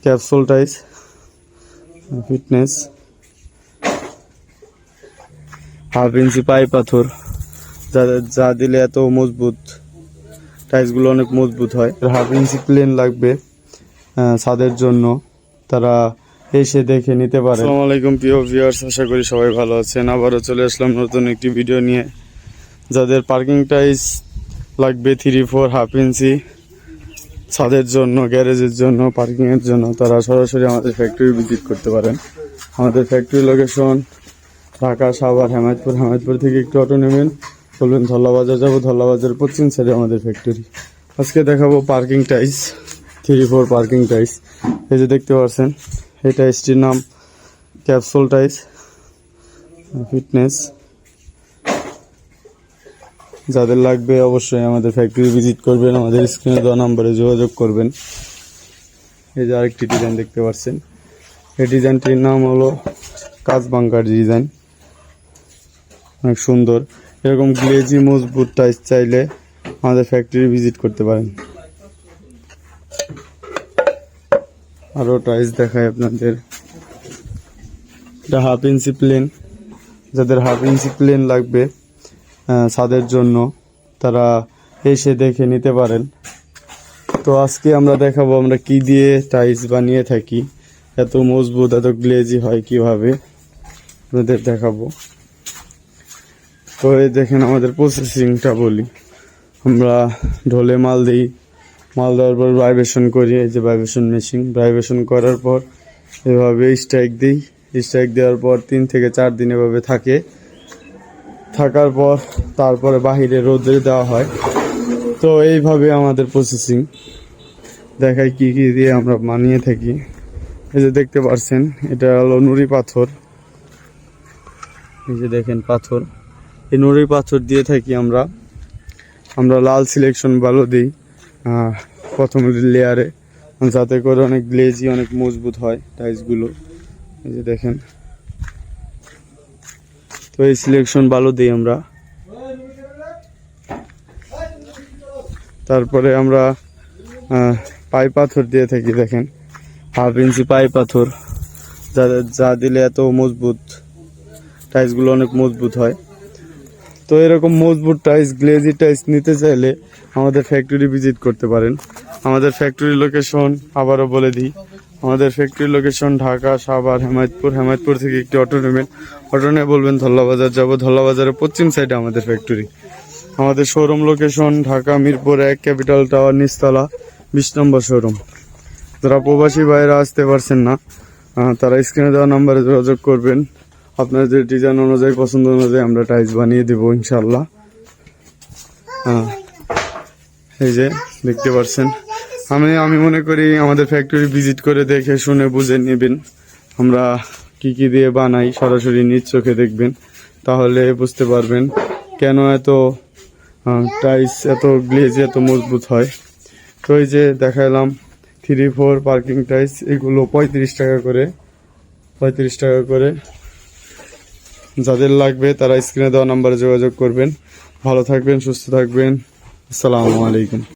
Capsule টাইস fitness, half inch পাই পাথর, যা দিলে এত মজবুত, টাইলসগুলো অনেক মজবুত হয়। হাফ ইঞ্চি প্লেন লাগবে ছাদের জন্য, তারা এসে দেখে নিতে পারে। আসসালামু আলাইকুম প্রিয় ভিউয়ার্স, আশা করি সবাই ভালো আছেন। আবারও চলে আসলাম নতুন একটি ভিডিও নিয়ে। যাদের পার্কিং টাইলস লাগবে 3-4 হাফ ইঞ্চি ছাদের জন্য, গ্যারেজের জন্য, পার্কিংয়ের জন্য, তারা সরাসরি আমাদের ফ্যাক্টরি ভিজিট করতে পারেন। আমাদের ফ্যাক্টরি লোকেশন ঢাকা, সাভার, হেমায়তপুর। হেমায়তপুর থেকে একটু অটো নেবেন, বলবেন ধল্লাবাজার যাবো, ধল্লাবাজারের পশ্চিম সাইডে আমাদের ফ্যাক্টরি। আজকে দেখাবো পার্কিং টাইলস, 3-4 পার্কিং টাইলস। এই যে দেখতে পাচ্ছেন, এই টাইলসটির নাম ক্যাপসুল টাইলস ফিটনেস। যাদের লাগবে অবশ্যই আমাদের ফ্যাক্টরি ভিজিট করবেন, আমাদের স্ক্রিনে দেওয়া নাম্বারে যোগাযোগ করবেন। এই যে আরেকটি ডিজাইন দেখতে পাচ্ছেন, এই ডিজাইনটির নাম হলো কাঁচবাঙ্কার ডিজাইন, অনেক সুন্দর। এরকম গ্লেজি মজবুত টাইলস চাইলে আমাদের ফ্যাক্টরি ভিজিট করতে পারেন। আরও টাইলস দেখায় আপনাদের। এটা হাফ ইঞ্চি প্লেন, যাদের হাফ ইঞ্চি প্লেন লাগবে ছাদের জন্য, তারা এসে দেখে নিতে পারেন। তো আজকে আমরা দেখাবো আমরা কি দিয়ে টাইলস বানিয়ে থাকি, এত মজবুত, এত গ্লেজি হয় কিভাবে, আপনাদের দেখাবো। তো এই দেখেন আমাদের প্রসেসিংটা বলি। আমরা ঢোলে মাল দিই, মাল দেওয়ার পর ভাইব্রেশন করি। এই যে ভাইব্রেশন মেশিন, ভাইব্রেশন করার পর এভাবে স্ট্রাইক দিই। স্ট্রাইক দেওয়ার পর 3 থেকে 4 দিন এভাবে থাকার পর তারপরে বাহিরে রোদে দেওয়া হয়। তো এইভাবে আমাদের প্রসেসিং দেখাই কি কি দিয়ে আমরা বানিয়ে থাকি। এই যে দেখতে পাচ্ছেন, এটা হলো নুড়ি পাথর। এই যে দেখেন পাথর, এই নুড়ি পাথর দিয়ে থাকি আমরা লাল সিলেকশন বালু দিই প্রথম লেয়ারে, যাতে করে অনেক গ্লেজি, অনেক মজবুত হয় টাইলসগুলো। এই যে দেখেন, তো এই সিলেকশন বালু দিই আমরা। তারপরে আমরা পাই পাথর দিয়ে থাকি। দেখেন, হাফ ইঞ্চি পাই পাথর, যা দিলে এত মজবুত, টাইলসগুলো অনেক মজবুত হয়। তো এরকম মজবুত টাইলস, গ্লেজি টাইলস নিতে চাইলে আমাদের ফ্যাক্টরি ভিজিট করতে পারেন। আমাদের ফ্যাক্টরি লোকেশন আবারও বলে দিই, আমাদের ফ্যাক্টরি লোকেশন ঢাকা, সাভার, হেমায়তপুর। হেমায়তপুর থেকে একটি অটো নেবেন, অটো নিয়ে বলবেন ধল্লাবাজার যাবো, ধল্লাবাজারের পশ্চিম সাইডে আমাদের ফ্যাক্টরি। আমাদের showroom location Dhaka Mirpur 1 capital tower নিচতলা 20 নম্বর শোরুম। যারা প্রবাসী ভাইয়েরা আসতে পারছেন না, তারা স্ক্রিনে দেওয়া নাম্বারে যোগাযোগ করবেন। আপনাদের ডিজাইন অনুযায়ী, পছন্দ অনুযায়ী আমরা টাইলস বানিয়ে দেবো ইনশাল্লাহ। এই যে দেখতে পাচ্ছেন, আমি মনে করি আমাদের ফ্যাক্টরি ভিজিট করে দেখে শুনে বুঝে নেবেন আমরা কি কি দিয়ে বানাই। সরাসরি নিজ চোখে দেখবেন, তাহলে বুঝতে পারবেন কেন এত টাইলস এত গ্লেজ, এত মজবুত হয়। তো এই যে দেখালাম 3-4 পার্কিং টাইলস, এগুলো 35 টাকা করে। যাদের লাগবে তারা স্ক্রিনে দেওয়া নাম্বারে যোগাযোগ করবেন। ভালো থাকবেন, সুস্থ থাকবেন। আসসালামু আলাইকুম।